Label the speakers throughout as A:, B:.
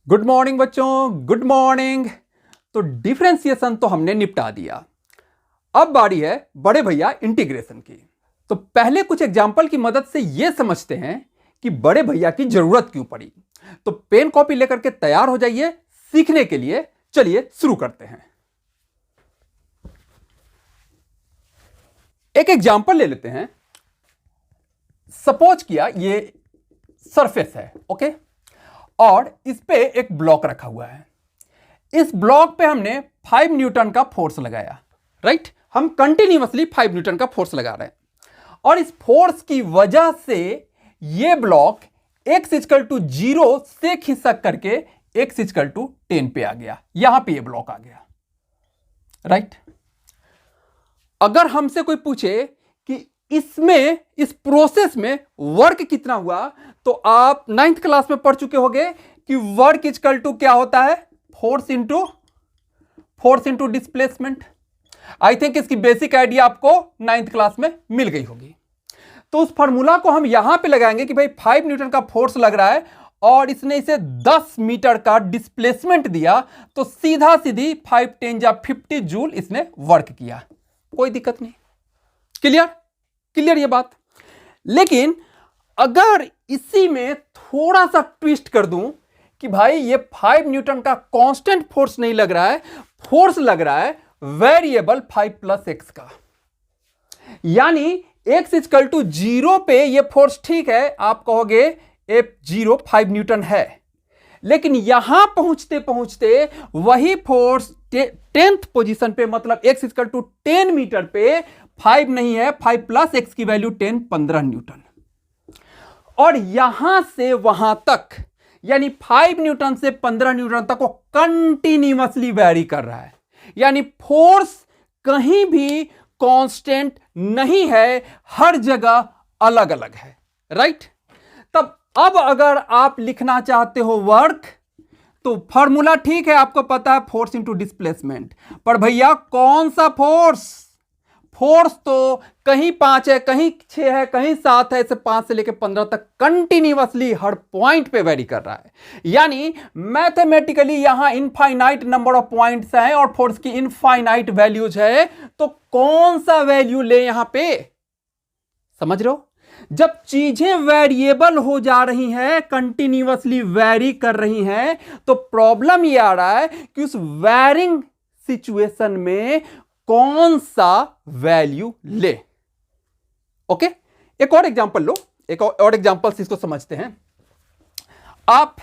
A: Good morning बच्चों, good morning. तो differentiation तो हमने निपटा दिया। अब बारी है बड़े भैया इंटीग्रेशन की। तो पहले कुछ एग्जाम्पल की मदद से यह समझते हैं कि बड़े भैया की जरूरत क्यों पड़ी। तो पेन कॉपी लेकर के तैयार हो जाइए सीखने के लिए। चलिए शुरू करते हैं। एक एग्जाम्पल ले लेते हैं। सपोज किया ये सरफेस है, ओके, और इस पे एक ब्लॉक रखा हुआ है। इस ब्लॉक पे हमने 5 न्यूटन का फोर्स लगाया, राइट। हम कंटिन्यूअसली 5 न्यूटन का फोर्स लगा रहे हैं और इस फोर्स की वजह से ये ब्लॉक x = 0 से खिसक करके x = 10 पे आ गया। यहां पे ये ब्लॉक आ गया, राइट। अगर हमसे कोई पूछे कि इसमें, इस प्रोसेस में वर्क कितना हुआ, तो आप 9th क्लास में पढ़ चुके होंगे कि वर्क इक्वल टू क्या होता है, force into displacement. I think इसकी बेसिक आइडिया आपको 9th क्लास में मिल गई होगी। तो उस फॉर्मूला को हम यहां पे लगाएंगे कि भाई 5 न्यूटन का फोर्स लग रहा है और इसने इसे 10 मीटर का डिस्प्लेसमेंट दिया, तो सीधा सीधी 5 10 या 50 जूल इसने वर्क किया। कोई दिक्कत नहीं, क्लियर ये बात। लेकिन अगर इसी में थोड़ा सा ट्विस्ट कर दूं कि भाई ये 5 न्यूटन का कांस्टेंट फोर्स नहीं लग रहा है, फोर्स लग रहा है वेरिएबल 5 + x का, यानी x = 0 पे ये फोर्स ठीक है, आप कहोगे F0 5 न्यूटन है, लेकिन यहां पहुंचते पहुंचते वही फोर्स 10th पोजीशन पे, मतलब x = 10 मीटर पे 5 नहीं है, 5 + x की वैल्यू 10 15 न्यूटन। और यहां से वहां तक, यानी 5 न्यूटन से 15 न्यूटन तक वो कंटिन्यूअसली वेरी कर रहा है, यानी फोर्स कहीं भी कांस्टेंट नहीं है, हर जगह अलग अलग है, राइट। तब अब अगर आप लिखना चाहते हो वर्क, तो फॉर्मूला ठीक है, आपको पता है फोर्स इंटू डिस्प्लेसमेंट, पर भैया कौन सा फोर्स? फोर्स तो कहीं 5 है, कहीं 6 है, कहीं 7 है, इसे 5 से लेकर 15 तक कंटिन्यूअसली हर पॉइंट पे वेरी कर रहा है। यानी मैथमेटिकली यहां इनफाइनाइट नंबर ऑफ पॉइंट्स हैं और फोर्स की इनफाइनाइट वैल्यूज है, तो कौन सा वैल्यू ले यहां पे? समझ रहे हो? जब चीजें वेरिएबल हो जा रही हैं, कंटिन्यूअसली वेरी कर रही हैं, तो प्रॉब्लम यह आ रहा है कि उस वेरिंग सिचुएशन में कौन सा वैल्यू ले। ओके, एक और एग्जांपल लो, एक और एग्जांपल से इसको समझते हैं। आप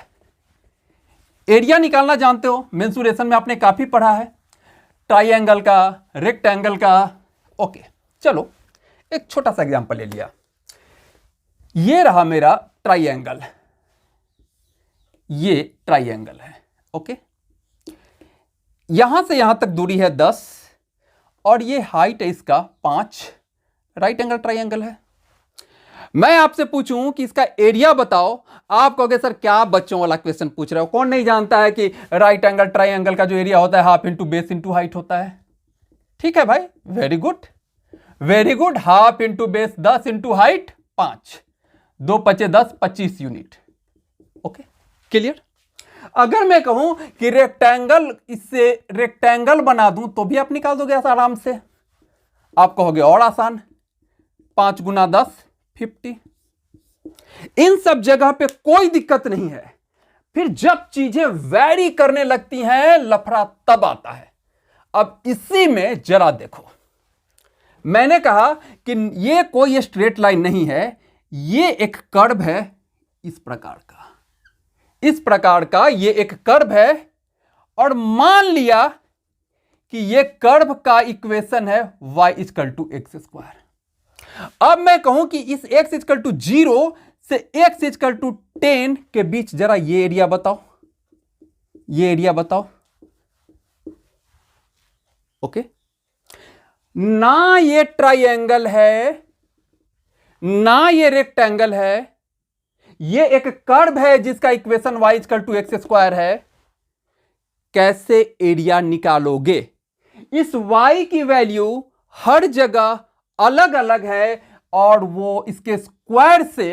A: एरिया निकालना जानते हो, मेंसुरेशन में आपने काफी पढ़ा है, ट्राइंगल का, रेक्टेंगल का। ओके, चलो एक छोटा सा एग्जांपल ले लिया। ये रहा मेरा ट्राइंगल, ये ट्राइंगल है, ओके। यहां से यहां तक दूरी है 10 और ये हाइट है इसका 5, राइट एंगल ट्राइंगल है। मैं आपसे पूछूं कि इसका एरिया बताओ, आप कहोगे सर क्या बच्चों वाला क्वेश्चन पूछ रहे हो, कौन नहीं जानता है कि राइट एंगल ट्राइंगल का जो एरिया होता है half into base into height होता है। ठीक है भाई, very good very good. Half into base 10 into height 5, 2 × 5 = 10, 25 unit. Okay, clear. अगर मैं कहूं कि रेक्टेंगल, इससे रेक्टेंगल बना दूं तो भी आप निकाल दोगे आराम से। आप कहोगे और आसान, 5 × 10 50। इन सब जगह पे कोई दिक्कत नहीं है। फिर जब चीजें वैरी करने लगती हैं, लफड़ा तब आता है। अब इसी में जरा देखो, मैंने कहा कि ये कोई स्ट्रेट लाइन नहीं है, ये एक कर्व है इस प्रकार का, इस प्रकार का ये एक कर्व है, और मान लिया कि ये कर्व का इक्वेशन है y = x²। अब मैं कहूं कि इस x = 0 से x = 10 के बीच जरा ये एरिया बताओ, ये एरिया बताओ। ओके, ना ये ट्राइंगल है, ना ये रेक्टेंगल है, ये एक कर्व है जिसका इक्वेशन y = x² है। कैसे एरिया निकालोगे? इस y की वैल्यू हर जगह अलग अलग है और वो इसके स्क्वायर से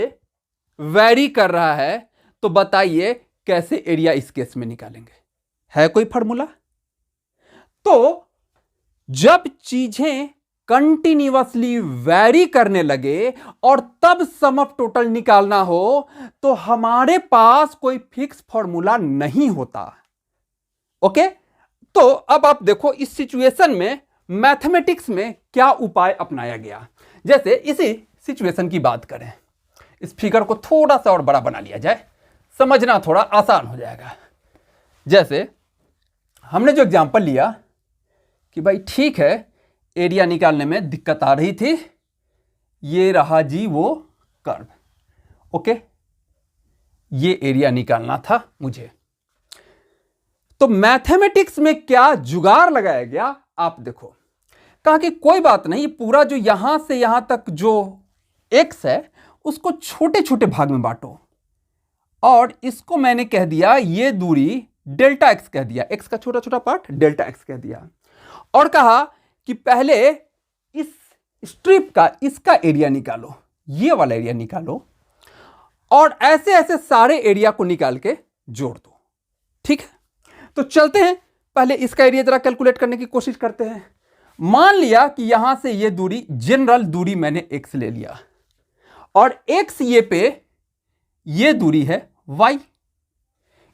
A: वेरी कर रहा है, तो बताइए कैसे एरिया इस केस में निकालेंगे? है कोई फॉर्मूला? तो जब चीजें कंटिन्यूअसली वैरी करने लगे और तब सम ऑफ टोटल निकालना हो तो हमारे पास कोई फिक्स फॉर्मूला नहीं होता। ओके, तो अब आप देखो इस सिचुएशन में मैथमेटिक्स में क्या उपाय अपनाया गया। जैसे इसी सिचुएशन की बात करें, इस फिगर को थोड़ा सा और बड़ा बना लिया जाए, समझना थोड़ा आसान हो जाएगा। जैसे हमने जो एग्जांपल लिया कि भाई ठीक है, एरिया निकालने में दिक्कत आ रही थी, ये रहा जी वो कर्व। ओके, ये एरिया निकालना था मुझे। तो मैथमेटिक्स में क्या जुगाड़ लगाया गया आप देखो। कहा कि कोई बात नहीं, पूरा जो यहां से यहां तक जो x है उसको छोटे छोटे भाग में बांटो, और इसको मैंने कह दिया ये दूरी डेल्टा x कह दिया, x का छोटा छोटा पार्ट डेल्टा x कह दिया, और कहा कि पहले इस स्ट्रिप का इसका एरिया निकालो, ये वाला एरिया निकालो, और ऐसे ऐसे सारे एरिया को निकाल के जोड़ दो। ठीक है, तो चलते हैं, पहले इसका एरिया जरा कैलकुलेट करने की कोशिश करते हैं। मान लिया कि यहां से ये दूरी, जनरल दूरी मैंने x ले लिया, और x ये पे ये दूरी है y,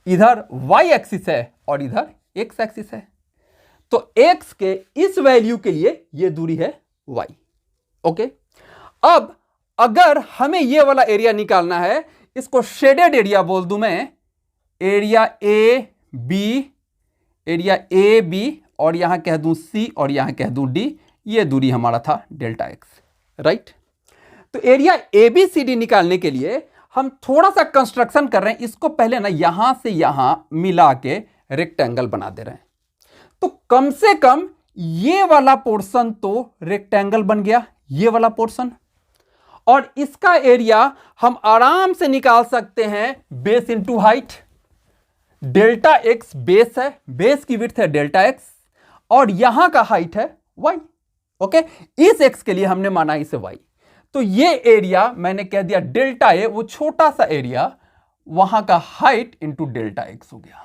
A: इधर y एक्सिस है और इधर x एक्सिस है, तो x के इस वैल्यू के लिए ये दूरी है y। ओके, अब अगर हमें ये वाला एरिया निकालना है, इसको शेडेड एरिया बोल दूं मैं, एरिया ए बी और यहां कह दूं c और यहां कह दूं d, ये दूरी हमारा था डेल्टा x, राइट। तो एरिया ABCD निकालने के लिए हम थोड़ा सा कंस्ट्रक्शन कर रहे हैं, इसको पहले ना यहां से यहां मिला के रेक्टेंगल बना दे रहे हैं। तो कम से कम ये वाला पोर्शन तो रेक्टेंगल बन गया, ये वाला पोर्शन, और इसका एरिया हम आराम से निकाल सकते हैं base into height. Delta x base है, बेस की विड्थ है डेल्टा x, और यहां का हाइट है y। ओके, इस x के लिए हमने माना इसे y, तो ये एरिया मैंने कह दिया डेल्टा ए, वो छोटा सा एरिया, वहां का हाइट इंटू डेल्टा x हो गया।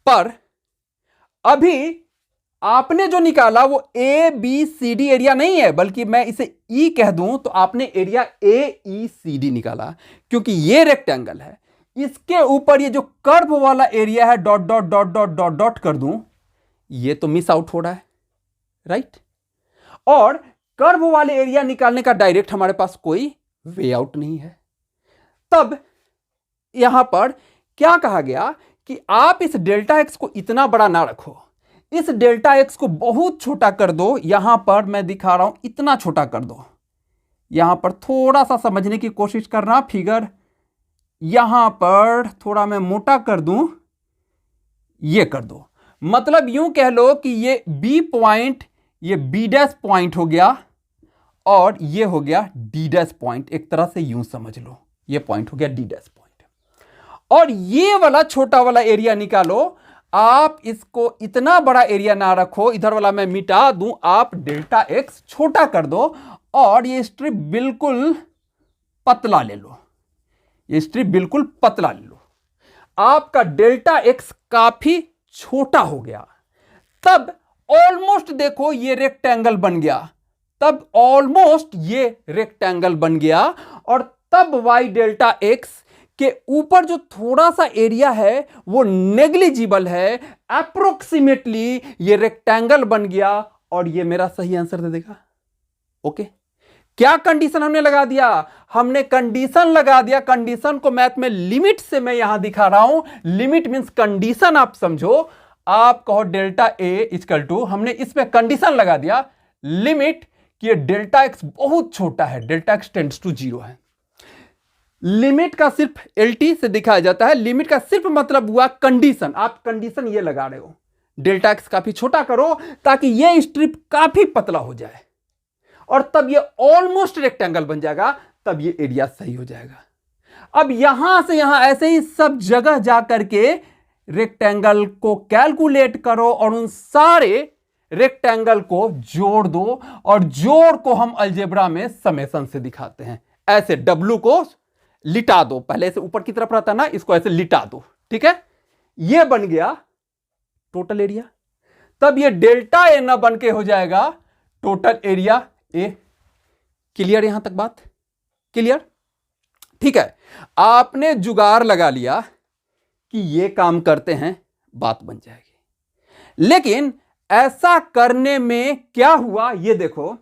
A: पर अभी आपने जो निकाला वो ABCD एरिया नहीं है, बल्कि मैं इसे E कह दूं तो आपने एरिया AECD निकाला, क्योंकि ये रेक्टेंगल है, इसके ऊपर ये जो कर्व वाला एरिया है dot dot dot dot dot dot कर दूं, ये तो मिस आउट हो रहा है, राइट। और कर्व वाले एरिया निकालने का डायरेक्ट हमारे पास कोई वे आउट नहीं है। तब यहां पर क्या कहा गया कि आप इस डेल्टा x को इतना बड़ा ना रखो, इस डेल्टा x को बहुत छोटा कर दो। यहां पर मैं दिखा रहा हूं, इतना छोटा कर दो। यहां पर थोड़ा सा समझने की कोशिश करना, फिगर यहां पर थोड़ा मैं मोटा कर दूं, ये कर दो। मतलब यूं कह लो कि ये B पॉइंट, ये B डैश पॉइंट हो गया, और ये हो गया D डैश पॉइंट। एक तरह से यूं समझ लो, ये पॉइंट हो गया D डैश पॉइंट, और ये वाला छोटा वाला एरिया निकालो। आप इसको इतना बड़ा एरिया ना रखो, इधर वाला मैं मिटा दूं, आप डेल्टा x छोटा कर दो, और ये स्ट्रिप बिल्कुल पतला ले लो, ये स्ट्रिप बिल्कुल पतला ले लो। आपका डेल्टा x काफी छोटा हो गया। तब ऑलमोस्ट देखो ये रेक्टेंगल बन गया, तब ऑलमोस्ट ये रेक्टेंगल बन गया, और तब y डेल्टा x के ऊपर जो थोड़ा सा एरिया है वो नेग्लिजिबल है, अप्रोक्सीमेटली ये रेक्टेंगल बन गया, और ये मेरा सही आंसर दे देगा। ओके, क्या कंडीशन हमने लगा दिया? हमने कंडीशन लगा दिया। कंडीशन को मैथ में लिमिट से मैं यहां दिखा रहा हूं। लिमिट मींस कंडीशन, आप समझो। आप कहो डेल्टा ए इक्वल टू, हमने इसमें कंडीशन लगा दिया लिमिट कि ये डेल्टा एक्स बहुत छोटा है, डेल्टा एक्स टेंड्स टू 0 है। लिमिट का सिर्फ LT से दिखाया जाता है। लिमिट का सिर्फ मतलब हुआ कंडीशन। आप कंडीशन ये लगा रहे हो, डेल्टा एक्स काफी छोटा करो ताकि ये स्ट्रिप काफी पतला हो जाए, और तब ये ऑलमोस्ट रेक्टेंगल बन जाएगा, तब ये एरिया सही हो जाएगा। अब यहां से यहां ऐसे ही सब जगह जाकर के रेक्टेंगल को कैलकुलेट करो, और उन सारे रेक्टेंगल को जोड़ दो, और जोड़ को हम अलजेब्रा में समेशन से दिखाते हैं। ऐसे W को लिटा दो, पहले से ऊपर की तरफ रहता ना, इसको ऐसे लिटा दो, ठीक है, ये बन गया टोटल एरिया। तब ये डेल्टा ए ना बन के हो जाएगा टोटल एरिया ए। क्लियर यहां तक बात? क्लियर? ठीक है, आपने जुगाड़ लगा लिया कि ये काम करते हैं, बात बन जाएगी। लेकिन ऐसा करने में क्या हुआ ये देखो,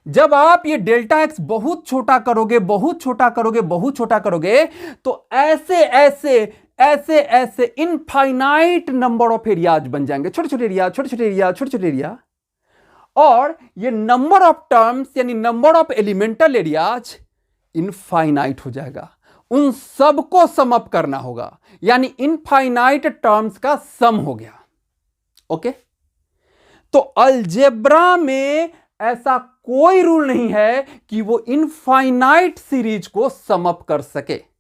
A: जब आप ये डेल्टा एक्स बहुत छोटा करोगे, बहुत छोटा करोगे, बहुत छोटा करोगे, तो ऐसे ऐसे ऐसे ऐसे इनफाइनाइट नंबर ऑफ एरियाज बन जाएंगे, छोटे छोटे एरिया, छोटे छोटे एरिया, छोटे छोटे एरिया। और ये नंबर ऑफ टर्म्स यानी number of elemental areas infinite हो जाएगा। उन सबको सम अप करना होगा, यानी इनफाइनाइट टर्म्स का सम हो गया। ओके, तो अलजेब्रा में ऐसा कोई रूल नहीं है कि वो इनफाइनाइट सीरीज को सम अप कर सके।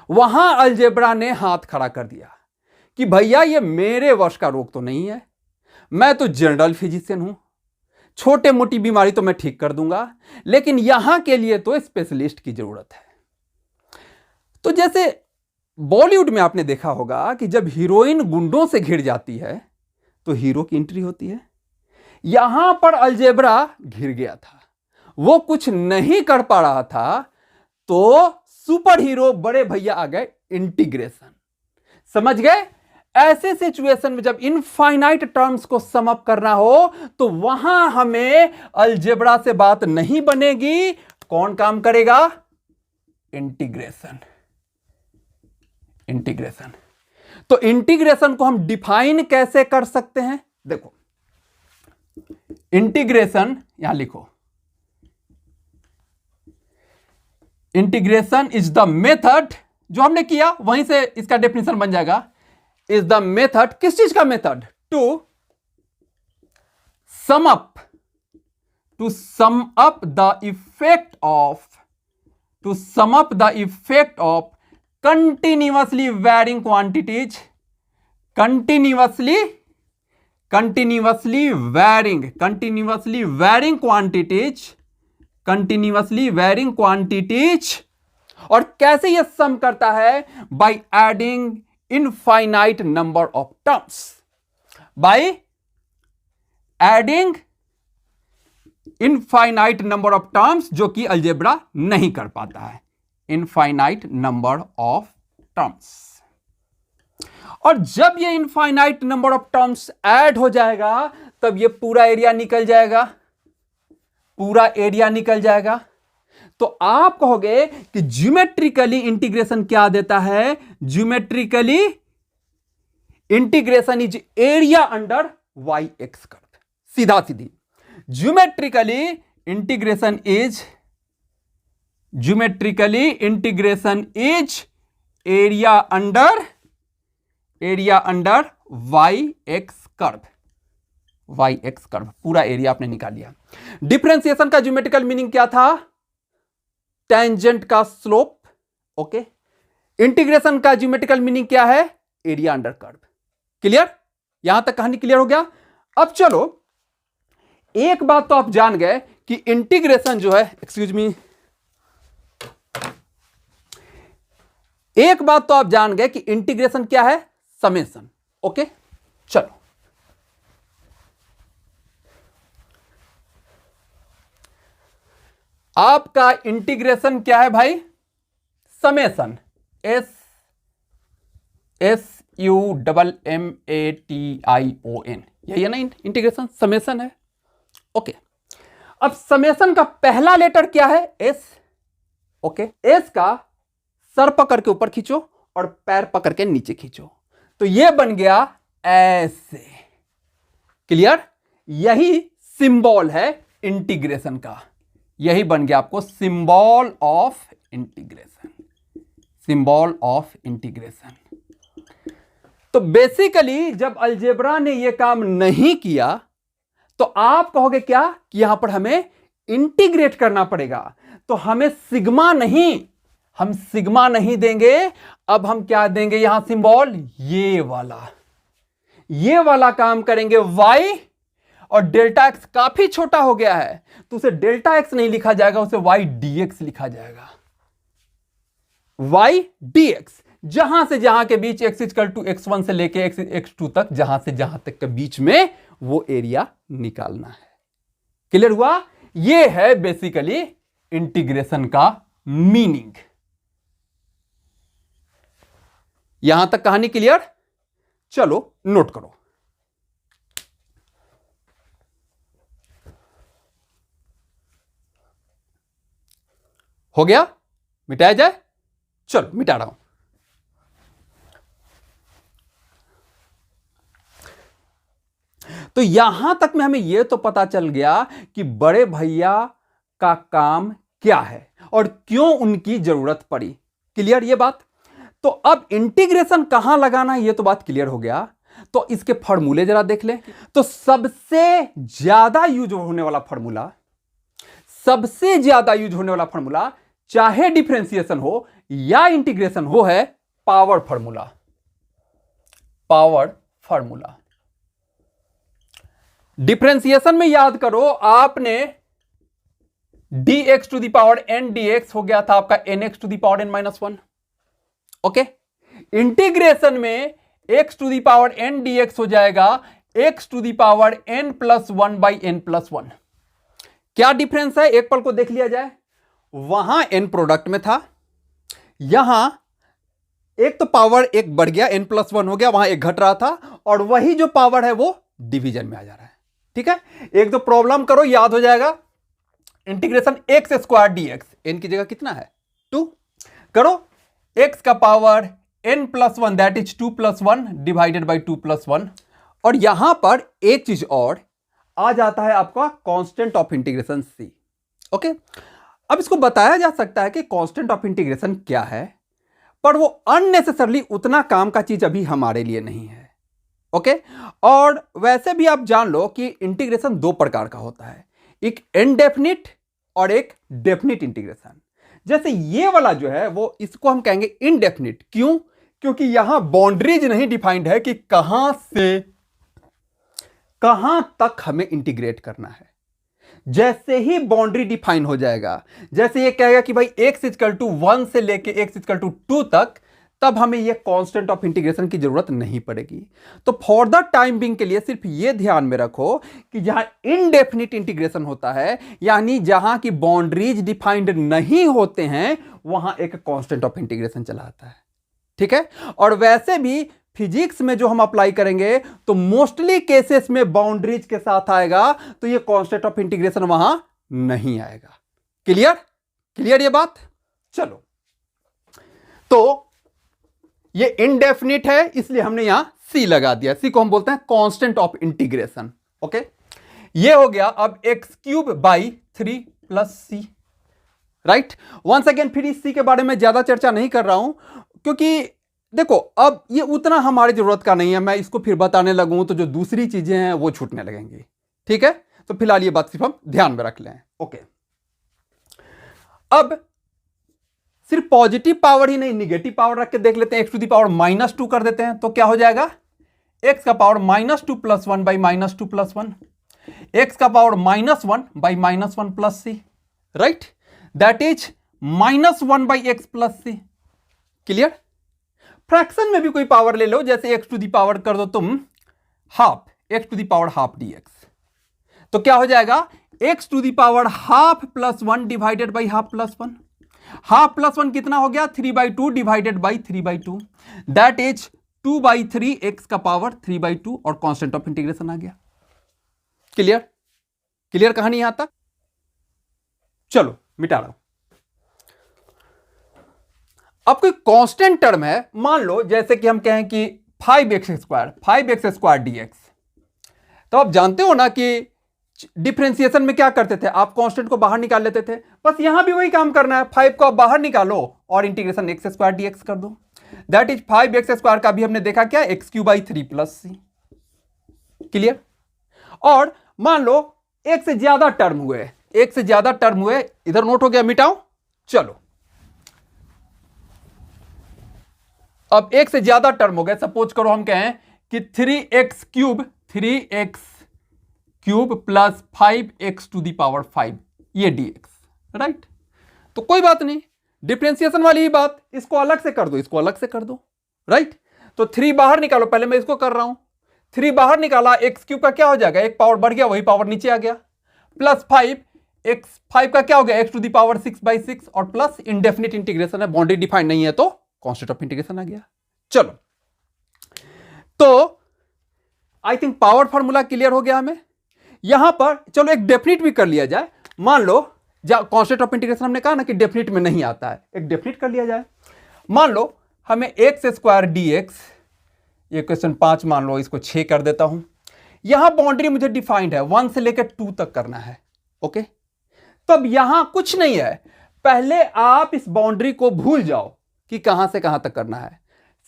A: वहां अलजेब्रा ने हाथ खड़ा कर दिया कि भैया ये मेरे वश का रोग तो नहीं है, मैं तो जनरल फिजिशियन हूं, छोटे मोटी बीमारी तो मैं ठीक कर दूंगा, लेकिन यहां के लिए तो स्पेशलिस्ट की जरूरत है। तो जैसे बॉलीवुड में आपने देखा होगा कि जब हीरोइन गुंडों से घिर जाती है तो हीरो की एंट्री होती है। यहां पर अलजेब्रा घिर गया था, वो कुछ नहीं कर पा रहा था, तो सुपर हीरो बड़े भैया आ गए, इंटीग्रेशन। समझ गए? ऐसे सिचुएशन में जब इनफाइनाइट टर्म्स को सम अप करना हो तो वहां हमें अलजेब्रा से बात नहीं बनेगी। कौन काम करेगा? इंटीग्रेशन। इंटीग्रेशन। तो इंटीग्रेशन को हम डिफाइन कैसे कर सकते हैं? देखो, इंटीग्रेशन यहां लिखो, इंटीग्रेशन इज द मेथड, जो हमने किया वहीं से इसका डेफिनेशन बन जाएगा, इज द मेथड, किस चीज का method? To sum up the effect of, to sum up the effect of continuously varying quantities, continuously varying quantities। और कैसे यह सम करता है? by adding infinite number of terms, by adding infinite number of terms, जो कि algebra नहीं कर पाता है, इनफाइनाइट नंबर ऑफ टर्म्स। और जब ये infinite number of terms add हो जाएगा तब ये पूरा एरिया निकल जाएगा, पूरा एरिया निकल जाएगा। तो आप कहोगे कि ज्योमेट्रिकली इंटीग्रेशन क्या देता है? Geometrically integration is area under y x curve. सीधा सीधी geometrically integration is area under y x curve. Y x curve पूरा एरिया आपने निकाल लिया। डिफरेंशिएशन का ज्योमेट्रिकल मीनिंग क्या था? टेंजेंट का स्लोप। ओके, इंटीग्रेशन का ज्योमेट्रिकल मीनिंग क्या है? Area under curve. क्लियर? यहां तक कहानी क्लियर हो गया। अब चलो, एक बात तो आप जान गए कि इंटीग्रेशन जो है, एक्सक्यूज मी, एक बात तो आप जान गए कि इंटीग्रेशन क्या है? समेशन। ओके, चलो आपका इंटीग्रेशन क्या है भाई? समेशन। SUMMATION, यही है ना इंटीग्रेशन? समेशन है। ओके, अब समेशन का पहला लेटर क्या है? एस। ओके, एस का सर पकड़ के ऊपर खींचो और पैर पकड़ के नीचे खींचो, तो यह बन गया ऐसे। क्लियर? यही सिंबल है इंटीग्रेशन का, यही बन गया आपको symbol of integration. Symbol of integration. तो बेसिकली जब अलजेब्रा ने यह काम नहीं किया तो आप कहोगे क्या कि यहां पर हमें इंटीग्रेट करना पड़ेगा, तो हमें सिग्मा नहीं, हम सिग्मा नहीं देंगे। अब हम क्या देंगे यहां सिंबल? ये वाला काम करेंगे y, और डेल्टा एक्स काफी छोटा हो गया है तो उसे डेल्टा एक्स नहीं लिखा जाएगा, उसे y dx लिखा जाएगा। y dx, जहां से जहां के बीच x इक्वल टू x1 से लेके x2 तक, जहां से जहां तक के बीच में वो एरिया निकालना है। क्लियर हुआ? ये है बेसिकली इंटीग्रेशन का मीनिंग। यहां तक कहानी क्लियर? चलो नोट करो। हो गया? मिटाया जाए? चलो मिटा रहा हूं। तो यहां तक में हमें यह तो पता चल गया कि बड़े भैया का काम क्या है और क्यों उनकी जरूरत पड़ी। क्लियर ये बात? तो अब इंटीग्रेशन कहां लगाना है, यह तो बात क्लियर हो गया। तो इसके फॉर्मूले जरा देख ले। तो सबसे ज्यादा यूज होने वाला फॉर्मूला, सबसे ज्यादा यूज होने वाला फॉर्मूला, चाहे डिफरेंशिएशन हो या इंटीग्रेशन हो, है power formula. Power formula. Differentiation में याद करो, आपने dx to the power n dx हो गया था आपका nx to the power n minus 1। Okay, integration में x to the power n dx हो जाएगा x to the power n plus 1 by n plus 1। क्या डिफरेंस है, एक पल को देख लिया जाए। वहां n प्रोडक्ट में था, यहां एक तो पावर एक बढ़ गया, n प्लस 1 हो गया, वहां एक घट रहा था, और वही जो पावर है वो डिवीजन में आ जा रहा है। ठीक है, एक तो प्रॉब्लम करो, याद हो जाएगा। Integration x square dx, n की जगह कितना है 2, करो एक्स का power n plus 1 that is 2 plus 1 divided by 2 plus 1। और यहां पर एक चीज और आ जाता है आपका constant of integration c। Okay, अब इसको बताया जा सकता है कि कांस्टेंट ऑफ इंटीग्रेशन क्या है, पर वो अननेसेसरली उतना काम का चीज अभी हमारे लिए नहीं है। ओके, और वैसे भी आप जान लो कि इंटीग्रेशन दो प्रकार का होता है, एक इनडेफिनिट और एक डेफिनिट इंटीग्रेशन। जैसे ये वाला जो है वो, इसको हम कहेंगे इनडेफिनिट। क्यों? क्योंकि यहां बाउंड्रीज नहीं डिफाइंड है कि कहां से कहां तक हमें इंटीग्रेट करना है। जैसे ही बाउंड्री डिफाइन हो जाएगा, जैसे ये कहेगा कि भाई x इक्वल टू 1 से लेके x इक्वल टू 2 तक, तब हमें ये कांस्टेंट ऑफ इंटीग्रेशन की जरूरत नहीं पड़ेगी। तो फॉर द टाइम बिंग के लिए सिर्फ ये ध्यान में रखो कि जहां इनडेफिनिट इंटीग्रेशन होता है, यानी जहां की बाउंड्रीज डिफाइंड नहीं होते हैं, वहां एक कांस्टेंट ऑफ इंटीग्रेशन चला आता है। ठीक है, और वैसे भी फिजिक्स में जो हम अप्लाई करेंगे तो मोस्टली केसेस में बाउंड्रीज के साथ आएगा, तो ये कांस्टेंट ऑफ इंटीग्रेशन वहां नहीं आएगा। क्लियर? क्लियर ये बात? चलो, तो ये इनडेफिनिट है, इसलिए हमने यहां सी लगा दिया। सी को हम बोलते हैं कांस्टेंट ऑफ इंटीग्रेशन। ओके, ये हो गया अब x cube by 3 plus C. Right, once again फिर इस सी के बारे में ज्यादा चर्चा नहीं कर रहा हूं, क्योंकि देखो अब ये उतना हमारी जरूरत का नहीं है। मैं इसको फिर बताने लगूं तो जो दूसरी चीजें हैं वो छूटने लगेंगी। ठीक है, तो फिलहाल ये बात सिर्फ हम ध्यान में रख लें। ओके, अब सिर्फ पॉजिटिव पावर ही नहीं, निगेटिव पावर रख के देख लेते हैं। एक्स टू दी पावर -2 कर देते हैं, तो क्या हो जाएगा? एक्स का power -2 plus 1 by -2 plus 1, x का power -1 by -1 plus C. Right, that is -1 by x plus C. Clear? Fraction में भी कोई पावर ले लो, जैसे एक्स टू दी पावर कर दो तुम half, x to the power half dx, तो क्या हो जाएगा? X to the power half plus 1 divided by half plus 1। Half plus 1 कितना हो गया? 3/2 divided by 3/2, that is 2/3 x का पावर 3/2, और कांस्टेंट ऑफ इंटीग्रेशन आ गया। क्लियर? क्लियर कहानी यहां तक? चलो मिटा रहा हूं। अब कोई कांस्टेंट टर्म है, मान लो जैसे कि हम कहें कि 5x स्क्वायर dx, तो आप जानते हो ना कि डिफरेंशिएशन में क्या करते थे, आप कांस्टेंट को बाहर निकाल लेते थे। बस यहां भी वही काम करना है, 5 को आप बाहर निकालो और इंटीग्रेशन x स्क्वायर dx कर दो, दैट इज 5x स्क्वायर का भी हमने देखा क्या, x³ 3 प्लस सी। क्लियर? और मान लो एक से ज्यादा टर्म हुए, एक से ज्यादा टर्म हुए, इधर नोट हो गया, मिटाओ। चलो, अब एक से ज्यादा टर्म हो गए, सपोज करो हम कहें कि 3x³ plus 5x to the power 5, ये dx। राइट, तो कोई बात नहीं, डिफरेंशिएशन वाली ही बात, इसको अलग से कर दो, इसको अलग से कर दो, राइट। तो 3 बाहर निकालो, पहले मैं इसको कर रहा हूं, 3 बाहर निकाला, एक्स क्यूब का क्या हो जाएगा, एक पावर बढ़ गया, वही पावर नीचे आ गया, प्लस 5 एक्स 5 का क्या हो गया, एक्स टू द पावर 6/6 और प्लस इंडेफिनिट इंटीग्रेशन है, बाउंड्री डिफाइंड नहीं है तो कांस्टेंट ऑफ इंटीग्रेशन आ गया। चलो, तो I think power formula clear हो गया हमें। यहां पर चलो एक डेफिनिट भी कर लिया जाए, मान लो कांस्टेंट ऑफ इंटीग्रेशन हमने कहा ना कि डेफिनिट में नहीं आता है, एक डेफिनिट कर लिया जाए। मान लो हमें एक्स स्क्वायर डी एक्स, ये क्वेश्चन 5 मान लो, इसको 6 कर देता हूं। यहां बाउंड्री मुझे डिफाइंड है, 1 से लेकर 2 तक करना है, ओके। तो अब यहां कुछ नहीं है, पहले आप इस बाउंड्री को भूल जाओ कि कहां से कहां तक करना है।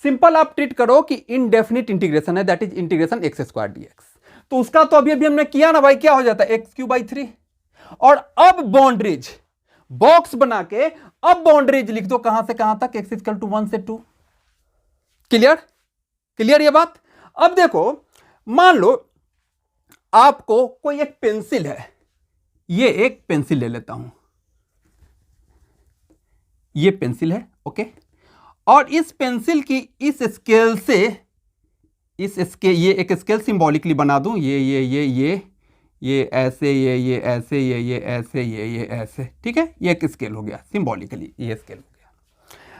A: सिंपल आप ट्रीट करो कि इनडेफिनिट इंटीग्रेशन है, that is integration x square D x. तो उसका तो अभी हमने किया ना भाई, क्या हो जाता है, एक्स क्यूब बाई 3। और अब बाउंड्रीज बॉक्स बना के अब बाउंड्रीज लिख दो, कहां से कहां तक, एक्स इक्वल टू 1 से 2। क्लियर, क्लियर ये बात। अब देखो, मान लो आपको कोई एक पेंसिल है, ये एक पेंसिल ले लेता हूं, ये पेंसिल है, ओके। और इस पेंसिल की इस स्केल से, इस स्केल, ये एक स्केल सिंबॉलिकली बना दूं, ये ऐसे, ये ऐसे, ये ऐसे, ये ऐसे, ठीक है, ये एक स्केल हो गया सिंबॉलिकली, ये स्केल हो गया।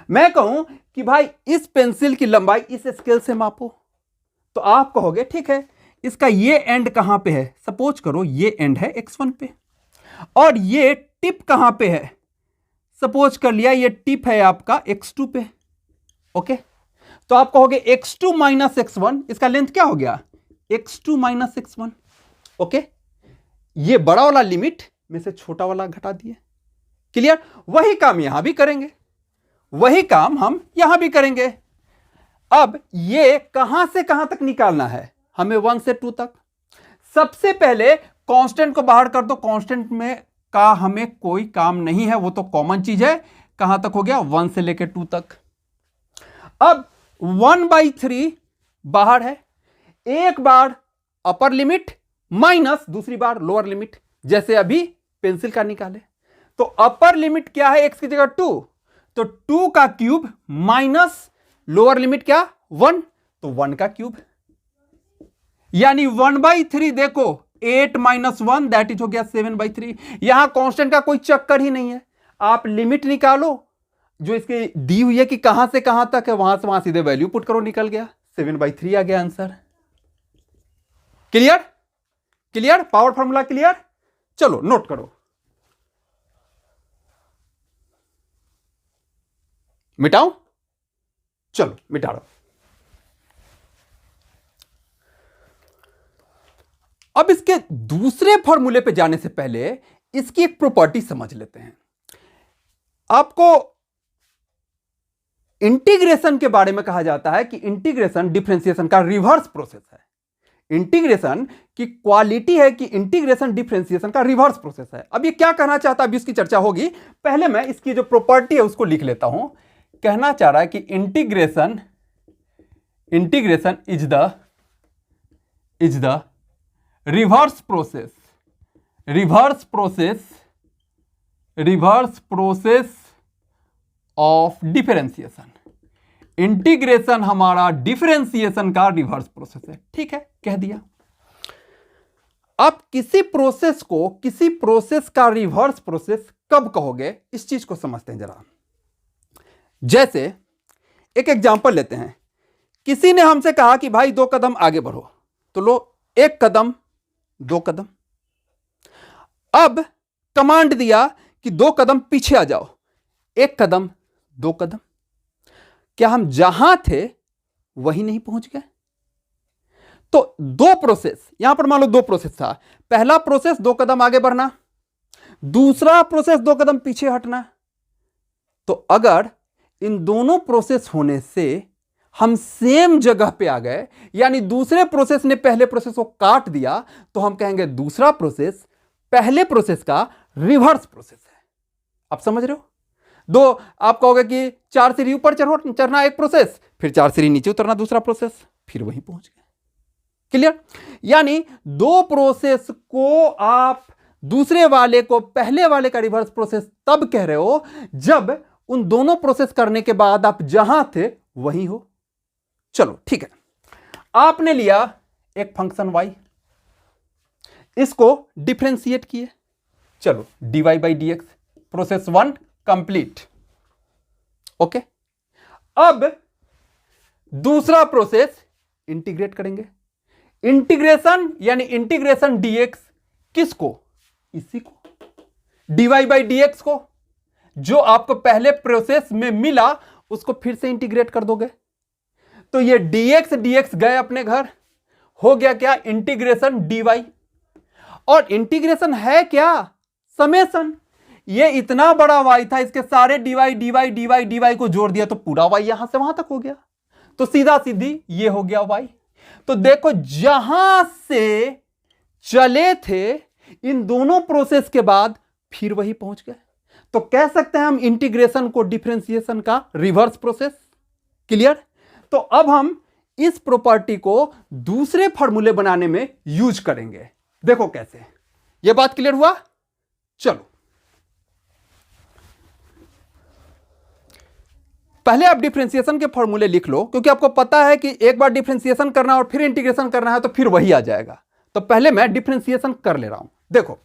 A: मैं कहूं कि भाई इस पेंसिल की लंबाई इस स्केल से मापो, तो आप कहोगे ठीक है, इसका ये एंड कहां पे है, सपोज करो ये एंड है x1 पे, और ये टिप कहां पे है, सपोज कर लिया ये टिप है आपका x2 पे, ओके। तो आप कहोगे x2 माइनस x1, इसका लेंथ क्या हो गया, x2 माइनस x1, ओके। ये बड़ा वाला लिमिट में से छोटा वाला घटा दिए, क्लियर। वही काम यहां भी करेंगे, वही काम हम यहां भी करेंगे। अब ये कहां से कहां तक निकालना है हमें, 1 से 2 तक। सबसे पहले कांस्टेंट को बाहर कर दो, कांस्टेंट में का हमें कोई काम नहीं है, वो तो कॉमन चीज है। कहां तक हो गया, 1 से लेकर 2 तक। अब 1/3 बाहर है, एक बार अपर लिमिट माइनस दूसरी बार लोअर लिमिट, जैसे अभी पेंसिल का निकाले। तो अपर लिमिट क्या है, x की जगह 2, तो 2 का क्यूब माइनस लोअर लिमिट क्या, 1, तो 1 का क्यूब, यानी 1/3 देखो, 8 माइनस 1 दैट इज हो गया 7/3। यहां कांस्टेंट का कोई चक्कर ही नहीं है, आप लिमिट निकालो जो इसकी दी हुई है कि कहां से कहां तक है, वहां से वहां सीधे वैल्यू पुट करो, निकल गया 7/3 आ गया answer. Clear, clear, power formula clear. चलो नोट करो, मिटाओ, चलो मिटा दो। अब इसके दूसरे फॉर्मूले पे जाने से पहले इसकी एक प्रॉपर्टी समझ लेते हैं। आपको इंटीग्रेशन के बारे में कहा जाता है कि इंटीग्रेशन डिफरेंशिएशन का रिवर्स प्रोसेस है। इंटीग्रेशन की क्वालिटी है कि इंटीग्रेशन डिफरेंशिएशन का रिवर्स प्रोसेस है। अब ये क्या कहना चाहता है, अभी इसकी चर्चा होगी, पहले मैं इसकी जो प्रॉपर्टी है उसको लिख लेता हूं। कहना चाह रहा है कि integration is the reverse process of differentiation. Integration हमारा डिफरेंशिएशन का रिवर्स प्रोसेस है, ठीक है, कह दिया। आप किसी प्रोसेस का रिवर्स प्रोसेस कब कहोगे, इस चीज को समझते हैं जरा। जैसे एक एग्जांपल लेते हैं, किसी ने हमसे कहा कि भाई 2 कदम आगे बढ़ो, तो लो 1 कदम 2 कदम। अब कमांड दिया कि 2 कदम पीछे आ जाओ, 1 कदम 2 कदम। क्या हम जहां थे वहीं नहीं पहुंच गए? तो 2 प्रोसेस, यहां पर मान लो 2 प्रोसेस था। पहला प्रोसेस 2 कदम आगे बढ़ना, दूसरा प्रोसेस 2 कदम पीछे हटना। तो अगर इन दोनों प्रोसेस होने से हम सेम जगह पे आ गए, यानी दूसरे प्रोसेस ने पहले प्रोसेस को काट दिया, तो हम कहेंगे दूसरा प्रोसेस पहले प्रोसेस का रिवर्स प्रोसेस है। आप समझ रहे हो? आप कहोगे कि 4 सीढ़ी ऊपर चढ़ना एक प्रोसेस, फिर 4 सीढ़ी नीचे उतरना दूसरा प्रोसेस, फिर वहीं पहुंच गए। क्लियर? यानी 2 प्रोसेस को आप दूसरे वाले को पहले वाले का रिवर्स प्रोसेस तब कह रहे हो जब उन दोनों प्रोसेस करने के बाद आप जहां थे वहीं हो। चलो ठीक है, आपने लिया एक फंक्शन y, इसको डिफरेंशिएट किए, चलो dy by D x, process 1 complete. Okay, अब दूसरा प्रोसेस इंटीग्रेट करेंगे। इंटीग्रेशन यानी इंटीग्रेशन dx किसको? इसी को, dy बाई डी एक्स को, जो आपको पहले प्रोसेस में मिला उसको फिर से इंटीग्रेट कर दोगे तो ये dx गए अपने घर, हो गया क्या? Integration dy। और इंटीग्रेशन है क्या? समेशन। ये इतना बड़ा y था, इसके सारे dy को जोड़ दिया तो पूरा y यहां से वहां तक हो गया, तो सीधा सीधी ये हो गया y। तो देखो जहां से चले थे इन दोनों प्रोसेस के बाद फिर वही पहुंच गए, तो कह सकते हैं हम इंटीग्रेशन को डिफरेंशिएशन का रिवर्स प्रोसेस। क्लियर? तो अब हम इस प्रॉपर्टी को दूसरे फॉर्मूले बनाने में यूज करेंगे। देखो कैसे, यह बात क्लियर हुआ? चलो पहले आप डिफरेंशिएशन के फॉर्मूले लिख लो, क्योंकि आपको पता है कि एक बार डिफरेंशिएशन करना और फिर इंटीग्रेशन करना है तो फिर वही आ जाएगा। तो पहले मैं डिफरेंशिएशन कर ले रहा हूं। देखो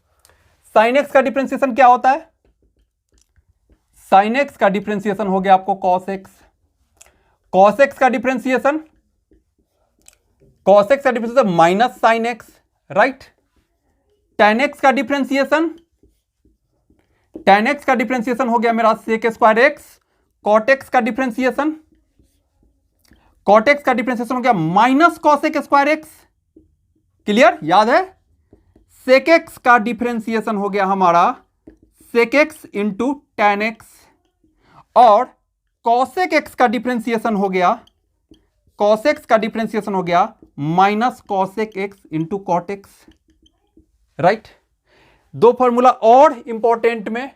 A: sin x का डिफरेंशिएशन क्या होता है? sin x का डिफरेंशिएशन हो गया आपको cos x। cos x का differentiation minus sin x, right. tan x का डिफरेंशिएशन हो गया मेरा sec square x। cot x का डिफरेंशिएशन हो गया minus cosec square x। Clear? याद है? sec x का डिफरेंशिएशन हो गया हमारा sec x into tan x, और cosec x का डिफरेंशिएशन हो गया minus cosec x into cot x, right. दो फॉर्मूला और इंपॉर्टेंट में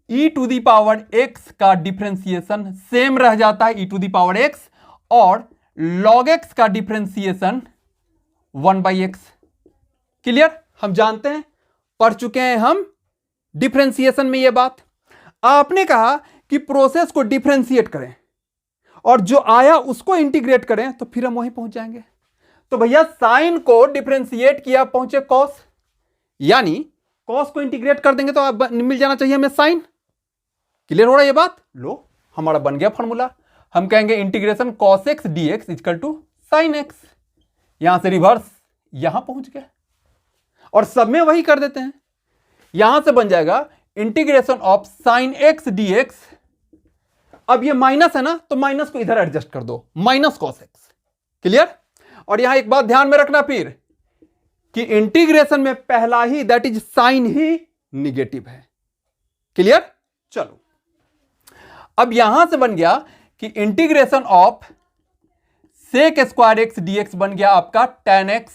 A: e to the power x का डिफरेंशिएशन सेम रह जाता है, e to the power x, और log x का डिफरेंशिएशन 1/x। क्लियर? हम जानते हैं, पढ़ चुके हैं हम डिफरेंशिएशन में ये बात। आपने कहा कि प्रोसेस को डिफरेंशिएट करें और जो आया उसको इंटीग्रेट करें तो फिर हम वहीं पहुंच जाएंगे। तो भैया साइन को डिफरेंशिएट किया, पहुंचे कॉस, यानी कॉस को इंटीग्रेट कर देंगे तो मिल जाना चाहिए हमें साइन। क्लियर हो रहा है ये बात? लो हमारा बन गया फॉर्मूला। हम कहेंगे integration cos x dx equal to sine x। यहां से रिवर्स यहां पहुंच गए और सब में वही कर देते हैं। यहां से बन जाएगा integration of sine x dx। अब ये माइनस है ना, तो माइनस को इधर एडजस्ट कर दो, माइनस cos x। क्लियर? और यहां एक बात ध्यान में रखना फिर कि इंटीग्रेशन में पहला ही दैट इज साइन ही निगेटिव है। क्लियर? चलो अब यहां से बन गया कि integration of sec square x dx बन गया आपका tan x।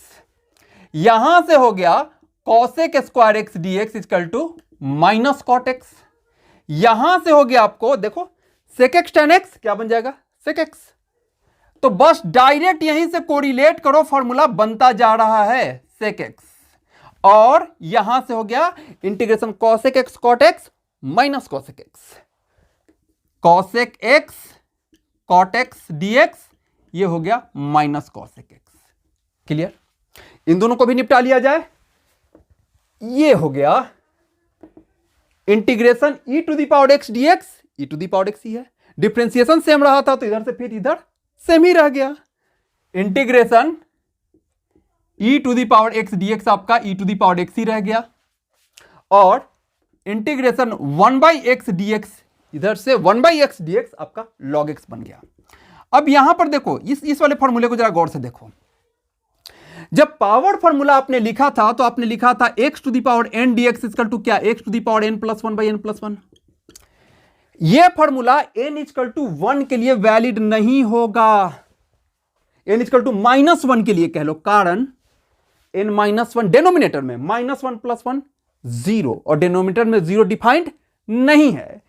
A: यहां से हो गया cosec square x dx equal to minus cot x। यहां से हो गया आपको देखो sec x tan x क्या बन जाएगा? sec x। तो बस डायरेक्ट यहीं से कोरिलेट करो, फॉर्मूला बनता जा रहा है sec x, और यहां से हो गया integration cosec x cot x minus cosec x, cosec x cot x dx, ये हो गया माइनस cosec x। क्लियर? इन दोनों को भी निपटा लिया जाए। ये हो गया integration e to the power x dx, e to the power x ही है। डिफरेंशिएशन सेम रहा था तो इधर से फिर इधर सेम ही रह गया। Integration e to the power x dx आपका e to the power x ही रह गया, और इंटीग्रेशन 1/x dx इधर से 1/x dx आपका log x बन गया। अब यहां पर देखो इस वाले फॉर्मूले को जरा गौर से देखो। जब पावर फॉर्मूला आपने लिखा था तो आपने लिखा था x to the power n dx equal to क्या? x to the power n plus 1/n+1। यह फॉर्मूला n इक्वल टू 1 के लिए वैलिड नहीं होगा, n इक्वल टू -1 के लिए कह लो, कारण n-1 डेनोमिनेटर में -1 + 1 0 और डिनोमिनेटर में 0 डिफाइंड नहीं है।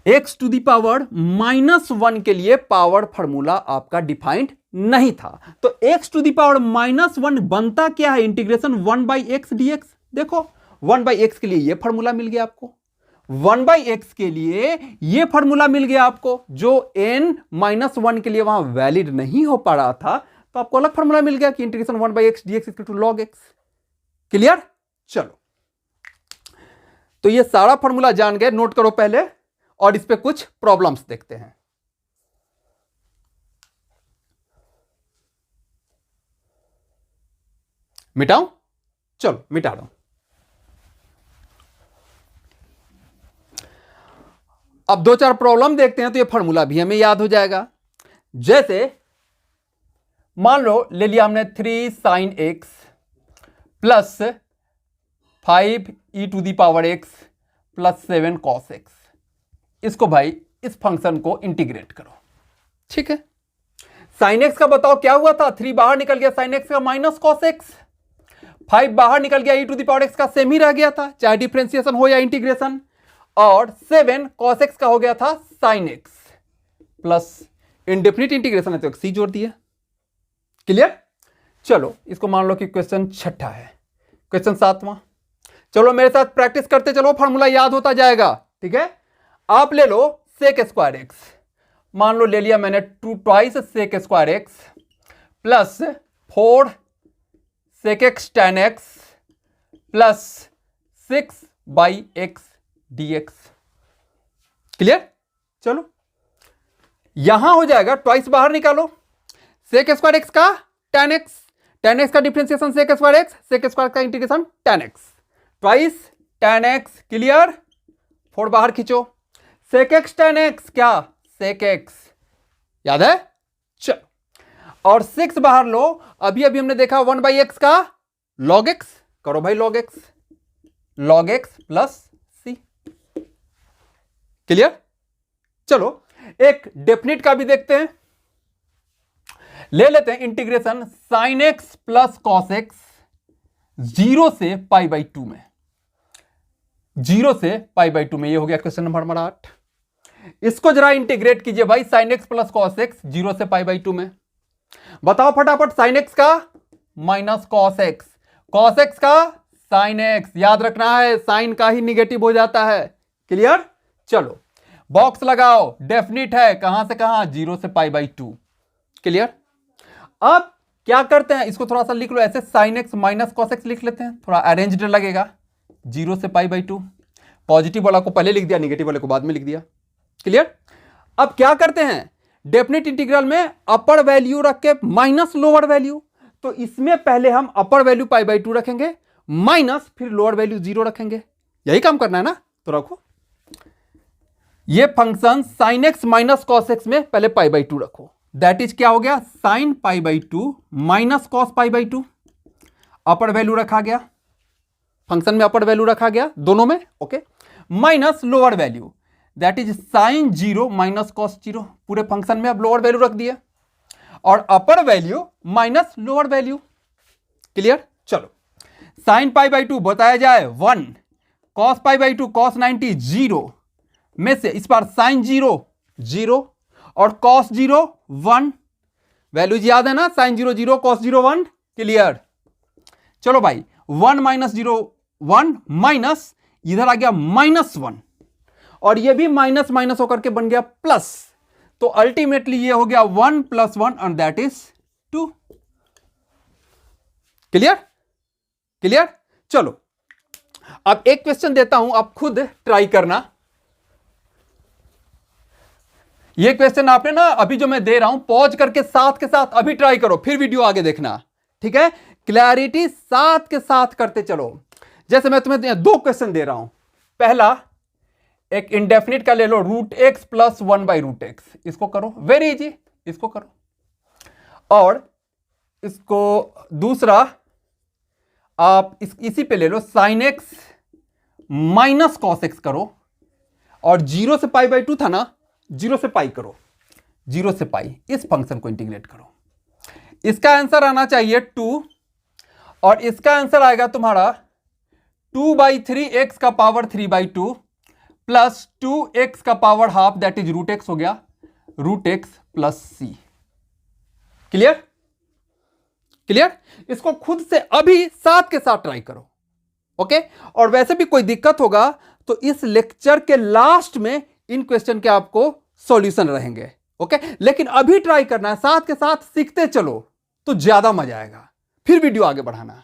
A: x टू दी पावर -1 के लिए पावर फॉर्मूला आपका डिफाइंड नहीं था, तो x टू दी पावर -1 बनता क्या है? Integration 1/x dx। देखो 1/x के लिए यह फॉर्मूला मिल गया आपको, 1/x के लिए ये फॉर्मूला मिल गया आपको, जो n-1 के लिए वहां वैलिड नहीं हो पा रहा था, तो आपको अलग फॉर्मूला मिल गया कि integration 1/x dx equal to log x। Clear? चलो, तो ये सारा फॉर्मूला जान गए, नोट करो पहले, और इस पे कुछ प्रॉब्लम्स देखते हैं। मिटाऊं? चलो मिटा रहा हूं। अब 2-4 प्रॉब्लम देखते हैं, तो ये फॉर्मूला भी हमें याद हो जाएगा। जैसे मान लो ले लिया हमने 3 sin x plus 5e⁻x plus 7 cos x। इसको भाई इस फंक्शन को इंटीग्रेट करो। ठीक है, sin x का बताओ क्या हुआ था, 3 बाहर निकल गया, sin x का माइनस cos x, 5 बाहर निकल गया, e⁻x का सेम ही रह गया था, चाहे डिफरेंशिएशन हो या इंटीग्रेशन, और 7 cos x का हो गया था sin x, plus indefinite integration है तो एक सी जोड़ दिया। क्लियर? चलो इसको मान लो कि क्वेश्चन 6 है, क्वेश्चन 7वां। चलो मेरे साथ प्रैक्टिस करते चलो, फॉर्मूला याद होता जाएगा। ठीक है, आप ले लो sec² x, मान लो ले लिया मैंने 2 sec² x plus 4 sec x tan x plus 6/x dx। Clear? चलो यहां हो जाएगा, ट्वाइस बाहर निकालो, sec² x का tan x का डिफरेंशिएशन sec² x, sec² का integration tan x, twice tan x। Clear? 4 बाहर खींचो, sec x tan x, क्या sec x, याद है? चलो, और 6 बाहर लो, अभी हमने देखा 1/x का log x, करो भाई log x plus c। Clear? चलो एक डेफिनिट का भी देखते हैं, ले लेते हैं integration sin x plus cos x 0 से π/2 में, 0 से π/2 में। ये हो गया क्वेश्चन नंबर 8। इसको जरा इंटीग्रेट कीजिए भाई, sin x plus cos x 0 से π/2 में। बताओ फटाफट, sin x का माइनस cos x का sin x, याद रखना है साइन का ही निगेटिव हो जाता है। क्लियर? चलो बॉक्स लगाओ, डेफिनिट है, कहां से कहां, 0 से π/2। क्लियर? अब क्या करते हैं, इसको थोड़ा सा लिख लो ऐसे, sin x minus cos x लिख लेते हैं, थोड़ा अरेंज्ड लगेगा। 0 से π/2, पॉजिटिव वाला को पहले लिख दिया, निगेटिव वाले को बाद में लिख दिया। क्लियर? अब क्या करते हैं, डेफिनेट इंटीग्रल में अपर वैल्यू रख के माइनस लोअर वैल्यू, तो इसमें पहले हम अपर वैल्यू π/2 रखेंगे, माइनस फिर लोअर वैल्यू 0 रखेंगे। यही काम करना है ना, तो रखो ये function sin x minus cos x में पहले π/2 रखो, दैट इज क्या हो गया, sin π/2 minus cos π/2। Upper value रखा गया, फंक्शन में अपर वैल्यू रखा गया दोनों में, okay, minus lower value, that is sin 0 minus cos 0, पूरे फंक्शन में अब लोअर वैल्यू रख दिया, और अपर value minus lower value. Clear? चलो sin π/2 बताया जाए 1, cos π/2 cos 90 0 में से इस बार sin 0 0 और cos 0 1, वैल्यूज याद है ना, sin 0 0 cos 0 1। क्लियर? चलो भाई 1 माइनस 0 1 माइनस, इधर आ गया -1, और ये भी माइनस माइनस होकर के बन गया प्लस, तो अल्टीमेटली ये हो गया 1 + 1 and that is 2। Clear? Clear? चलो अब एक क्वेश्चन देता हूं, आप खुद ट्राई करना। ये क्वेश्चन आपने ना अभी जो मैं दे रहा हूं पॉज करके साथ के साथ अभी ट्राई करो, फिर वीडियो आगे देखना। ठीक है, क्लैरिटी साथ के साथ करते चलो। जैसे मैं तुम्हें 2 क्वेश्चन दे रहा हूं, पहला एक इंडेफिनिट का ले लो, √x + 1/√x, इसको करो, वेरी इजी, इसको करो। और इसको दूसरा आप इसी पे ले लो, sin x minus cos x करो, और 0 से π/2 था ना, 0 से π करो, 0 से π, इस फंक्शन को इंटीग्रेट करो। इसका आंसर आना चाहिए 2, और इसका आंसर आएगा तुम्हारा 2/3x का पावर 3/2 प्लस 2x का power half, that is √x हो गया, √x plus c। Clear? Clear? इसको खुद से अभी साथ के साथ ट्राई करो। ओके। और वैसे भी कोई दिक्कत होगा तो इस लेक्चर के लास्ट में इन क्वेश्चन के आपको सॉल्यूशन रहेंगे। ओके, लेकिन अभी ट्राई करना है, साथ के साथ सीखते चलो तो ज्यादा मजा आएगा, फिर वीडियो आगे बढ़ाना।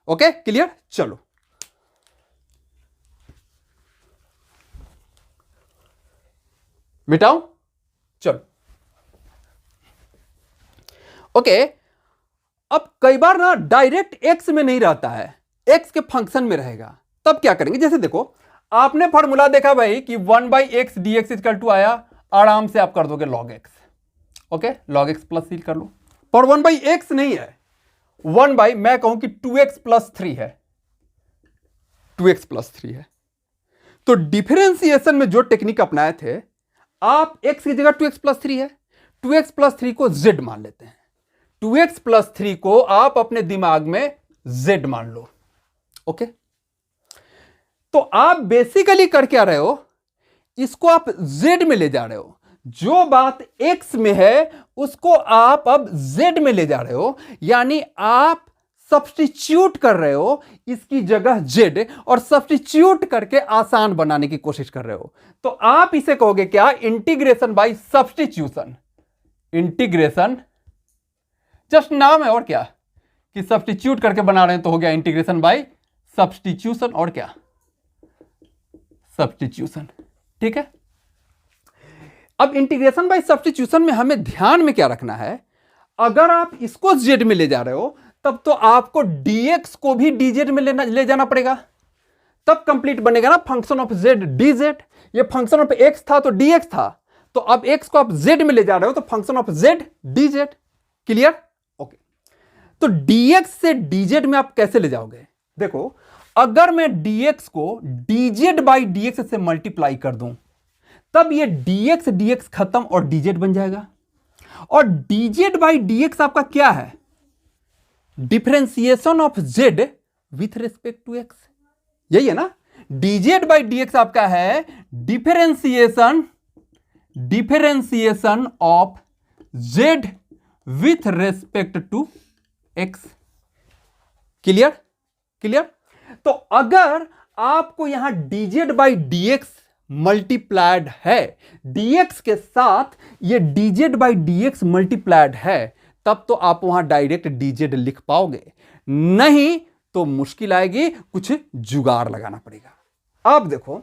A: Okay, clear? चलो मिटाऊं, चलो। ओके, अब कई बार ना डायरेक्ट एक्स में नहीं रहता है, एक्स के फंक्शन में रहेगा, तब क्या करेंगे? जैसे देखो, आपने फॉर्मूला देखा भाई कि 1/x dx इक्वल टू आया, आराम से आप कर दोगे log x। Okay, log x plus seal कर लो, पर 1/x नहीं है, 1/ मैं कहूं कि 2x प्लस 3 है, 2x प्लस 3 है। तो डिफरेंशिएशन में जो टेक्निक अपनाए थे, आप x की जगह 2x प्लस 3 है, 2x प्लस 3 को z मान लेते हैं, 2x प्लस 3 को आप अपने दिमाग में z मान लो। ओके, तो आप बेसिकली कर क्या रहे हो, इसको आप z में ले जा रहे हो, जो बात x में है उसको आप अब z में ले जा रहे हो, यानी आप सब्स्टिट्यूट कर रहे हो इसकी जगह z, और सब्स्टिट्यूट करके आसान बनाने की कोशिश कर रहे हो। तो आप इसे कहोगे क्या? Integration by substitution. Integration just नाम है, और क्या कि सब्स्टिट्यूट करके बना रहे हैं, तो हो गया इंटीग्रेशन बाय सब्स्टिट्यूशन, और क्या? सब्स्टिट्यूशन। ठीक है, अब इंटीग्रेशन बाय सब्स्टिट्यूशन में हमें ध्यान में क्या रखना है, अगर आप इसको z में ले जा रहे हो तब तो आपको dx को भी dz में ले जाना पड़ेगा, तब कंप्लीट बनेगा ना फंक्शन ऑफ z dz। ये फंक्शन ऑफ x था तो dx था, तो अब x को आप z में ले जा रहे हो तो function of z dz। Clear? Okay, तो dx से dz में आप कैसे ले जाओगे? देखो, अगर मैं dx को dz बाई dx से मल्टीप्लाई कर दूं, तब ये dx dx खत्म और dz बन जाएगा, और dz बाई dx आपका क्या है? Differentiation of z with respect to x, यही है ना? dz बाई dx आपका है differentiation of z with respect to x। Clear? Clear? तो अगर आपको यहां dz बाई dx मल्टीप्लाइड है, dx के साथ ये dz बाई dx मल्टीप्लाइड है, तब तो आप वहां डायरेक्ट dz लिख पाओगे, नहीं तो मुश्किल आएगी, कुछ जुगाड़ लगाना पड़ेगा। अब देखो,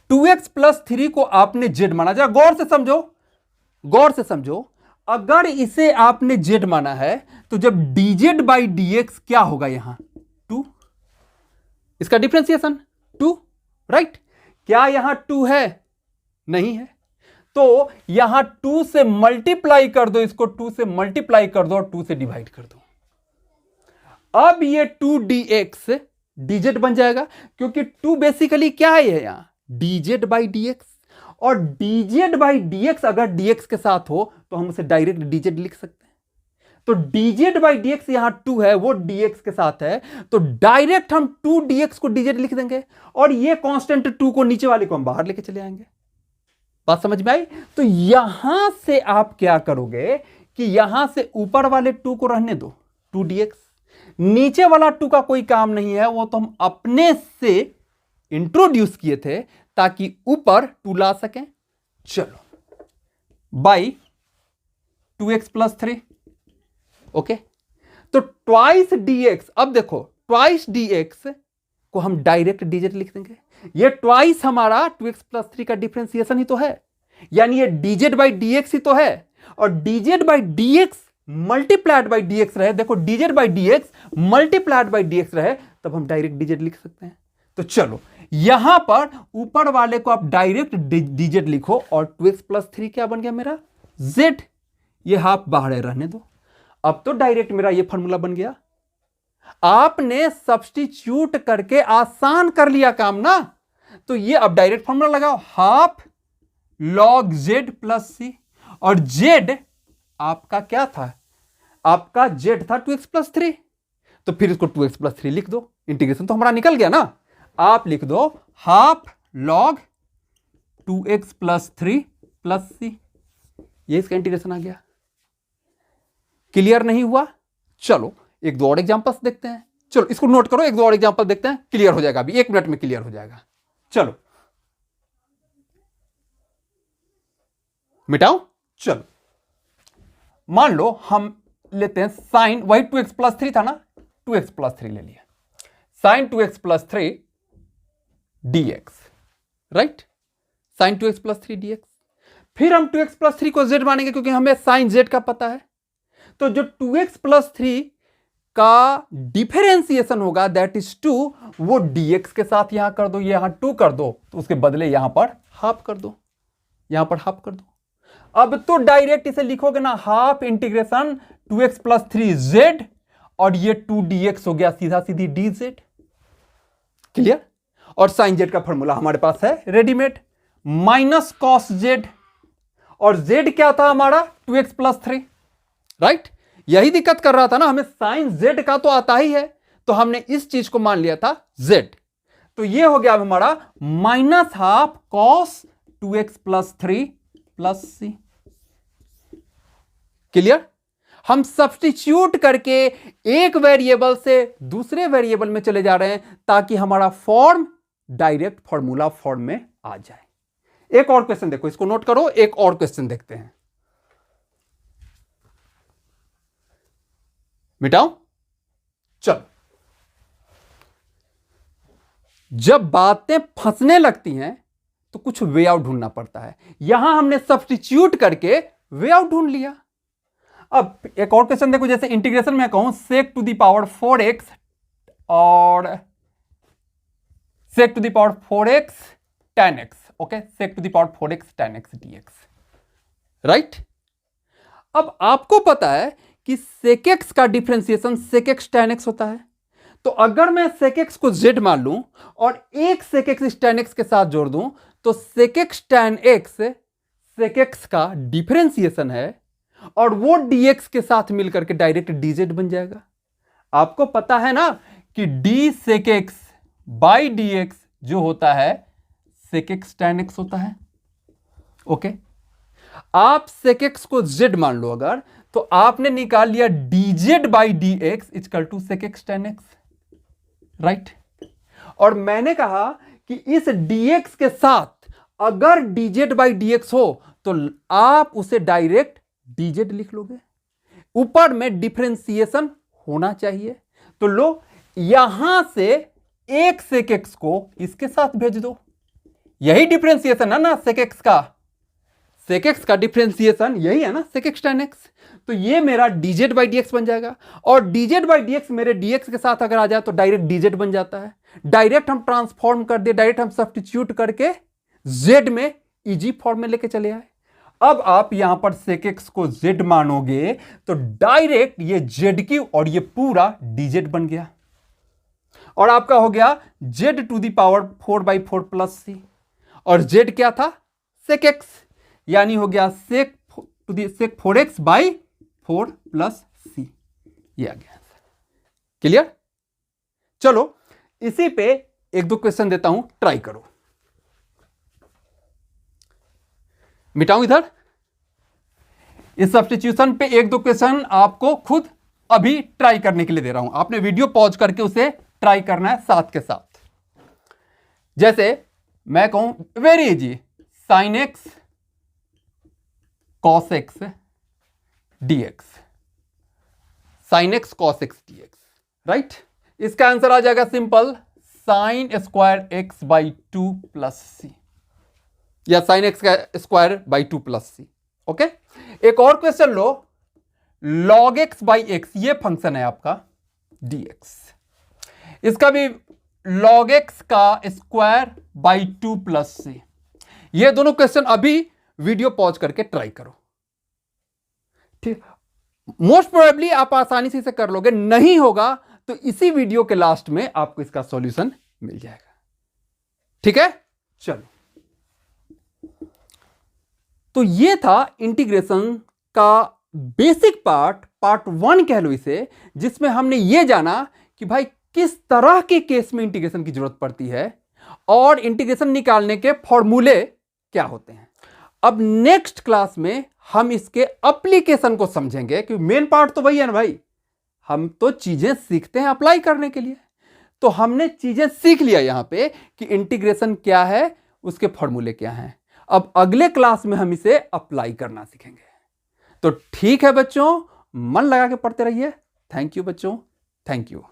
A: 2x प्लस 3 को आपने z माना, जरा गौर से समझो, गौर से समझो। अगर इसे आपने z माना है तो जब dz बाई dx क्या होगा? यहां 2, इसका डिफरेंशिएशन 2, राइट? क्या यहां 2 है? नहीं है, तो यहां 2 से मल्टीप्लाई कर दो, इसको 2 से मल्टीप्लाई कर दो और 2 से डिवाइड कर दो। अब ये 2dx dz बन जाएगा, क्योंकि 2 बेसिकली क्या है यहां? dz बाई dx, और dz बाई dx अगर dx के साथ हो तो हम उसे डायरेक्ट dz लिख सकते हैं। तो dz बाई dx यहां 2 है, वो dx के साथ है, तो डायरेक्ट हम 2dx को dz लिख देंगे, और ये कांस्टेंट 2 को नीचे वाले को हम बाहर लेके चले आएंगे। बात समझ में आई? तो यहां से आप क्या करोगे कि यहां से ऊपर वाले 2 को रहने दो, 2dx, नीचे वाला 2 का कोई काम नहीं है, वो तो हम अपने से इंट्रोड्यूस किए थे ताकि ऊपर 2 ला सकें। चलो, बाई 2x प्लस 3। ओके, तो ट्वाइस dx, अब देखो ट्वाइस dx को हम डायरेक्ट dz लिख देंगे, ये ट्वाइस हमारा 2x प्लस 3 का डिफरेंशिएशन ही तो है, यानी ये dz बाई dx ही तो है, और dz by dx multiplied by dx रहे, देखो dz by dx multiplied by dx रहे, तब हम डायरेक्ट dz लिख सकते हैं। तो चलो, यहां पर ऊपर वाले को आप डायरेक्ट dz लिखो, और 2x प्लस 3 क्या बन गया मेरा? z। ये हाफ बाहर रहने दो, अब तो डायरेक्ट मेरा ये फॉर्मूला बन गया। आपने सब्स्टिट्यूट करके आसान कर लिया काम ना, तो ये अब डायरेक्ट फॉर्मूला लगाओ, half log z plus c, और z आपका क्या था? आपका z था 2x प्लस 3, तो फिर इसको 2x प्लस 3 लिख दो, इंटीग्रेशन तो हमारा निकल गया ना। आप लिख दो half log 2x plus 3 plus c, ये इसका इंटीग्रेशन आ गया। क्लियर नहीं हुआ? चलो एक दो और एग्जांपल्स देखते हैं। चलो इसको नोट करो, एक दो और एग्जांपल देखते हैं, क्लियर हो जाएगा, अभी 1 मिनट में क्लियर हो जाएगा। चलो मिटाओ। चलो मान लो हम लेते हैं साइन, वही 2x+3 था ना, 2x+3 ले लिया, sine 2x+3 dx, right, sine 2x+3 dx। फिर हम 2x+3 को z मानेंगे क्योंकि हमें साइन z का पता है। तो जो 2x+3 का डिफरेंशिएशन होगा दैट इज 2, वो dx के साथ यहां कर दो, ये यहां 2 कर दो, तो उसके बदले यहां पर हाफ कर दो, यहां पर हाफ कर दो। अब तो डायरेक्ट इसे लिखोगे ना, हाफ इंटीग्रेशन 2x+3z और ये 2dx हो गया सीधा सीधी dz, क्लियर। और साइन z का फॉर्मूला हमारे पास है रेडीमेड, माइनस cos z, और z क्या था हमारा 2x+3, राइट। यही दिक्कत कर रहा था ना, हमें साइन z का तो आता ही है, तो हमने इस चीज को मान लिया था z। तो ये हो गया हमारा -12 cos 2x+3 plus c, clear. हम सब्स्टिट्यूट करके एक वेरिएबल से दूसरे वेरिएबल में चले जा रहे हैं ताकि हमारा फॉर्म डायरेक्ट फॉर्मूला फॉर्म में आ जाए। एक और क्वेश्चन देखो, इसको नोट करो, एक और क्वेश्चन देखते हैं, मिटाओ। चलो, जब बातें फंसने लगती हैं तो कुछ वे आउट ढूंढना पड़ता है। यहां हमने सब्स्टिट्यूट करके वे आउट ढूंढ लिया। अब एक और क्वेश्चन देखो, जैसे इंटीग्रेशन में कहूं sec to the power 4x और sec to the power 4x tan x, okay, sec to the power 4x tan x dx, right. अब आपको पता है कि sec x का differentiation sec x tan x होता है, तो अगर मैं sec x को z मान लूं और एक sec x इस tan x के साथ जोड़ दूं तो sec x tan x sec x का डिफरेंशिएशन है और वो dx के साथ मिलकर के डायरेक्ट dz बन जाएगा। आपको पता है ना कि d sec x by dx जो होता है sec x tan x होता है, ओके। आप sec x को z मान लो अगर, तो आपने निकाल लिया dz by dx equal to sec x tan x, right. और मैंने कहा कि इस dx के साथ अगर dz बाई dx हो तो आप उसे डायरेक्ट dz लिख लोगे, ऊपर में डिफरेंशिएशन होना चाहिए। तो लो यहां से एक sec x को इसके साथ भेज दो, यही डिफरेंशिएशन है ना sec x का, sec x का डिफरेंशिएशन यही है ना sec x tan x। तो ये मेरा dz बाई dx बन जाएगा, और dz बाई dx मेरे dx के साथ अगर आ जाए तो डायरेक्ट dz बन जाता है। डायरेक्ट हम ट्रांसफॉर्म कर दिए, डायरेक्ट हम सब्स्टिट्यूट करके z में इजी फॉर्म में लेके चले आए। अब आप यहां पर sec x को z मानोगे तो डायरेक्ट ये z³ और ये पूरा dz बन गया, और आपका हो गया z to the power 4/4 plus c, और z क्या था sec x, यानी हो गया sec 4x by 4 plus c, ये आ गया, क्लियर। चलो इसी पे एक दो क्वेश्चन देता हूं, ट्राई करो। मिटाऊं इधर, इस सब्स्टिट्यूशन पे एक दो क्वेश्चन आपको खुद अभी ट्राई करने के लिए दे रहा हूं, आपने वीडियो पॉज करके उसे ट्राई करना है साथ के साथ। जैसे मैं कहूं very easy, sin x cos x dx, sin x cos x dx, राइट। इसका आंसर आ जाएगा simple, sin square x by 2 plus C, या sin x का square by 2 plus C, okay. एक और क्वेश्चन लो, log x बाई x, ये फंक्शन है आपका dx, इसका भी log x का स्क्वायर बाई 2 प्लस सी। ये दोनों क्वेश्चन अभी वीडियो पॉज करके ट्राई करो, ठीक। मोस्ट प्रोबेबली आप आसानी से इसे कर लोगे, नहीं होगा तो इसी वीडियो के लास्ट में आपको इसका सॉल्यूशन मिल जाएगा, ठीक है। चलो, तो ये था इंटीग्रेशन का बेसिक पार्ट 1 कह लो इसे, जिसमें हमने ये जाना कि भाई किस तरह के केस में इंटीग्रेशन की जरूरत पड़ती है और इंटीग्रेशन निकालने के फॉर्मूले क्या होते हैं। अब नेक्स्ट क्लास में हम इसके एप्लीकेशन को समझेंगे, कि मेन पार्ट तो वही है ना भाई, हम तो चीजें सीखते हैं अप्लाई करने के लिए। तो हमने चीजें सीख लिया यहां पे कि इंटीग्रेशन क्या है, उसके फॉर्मूले क्या हैं। अब अगले क्लास में हम इसे अप्लाई करना सीखेंगे। तो ठीक है बच्चों, मन लगा के पढ़ते रहिए। थैंक यू बच्चों, थैंक यू।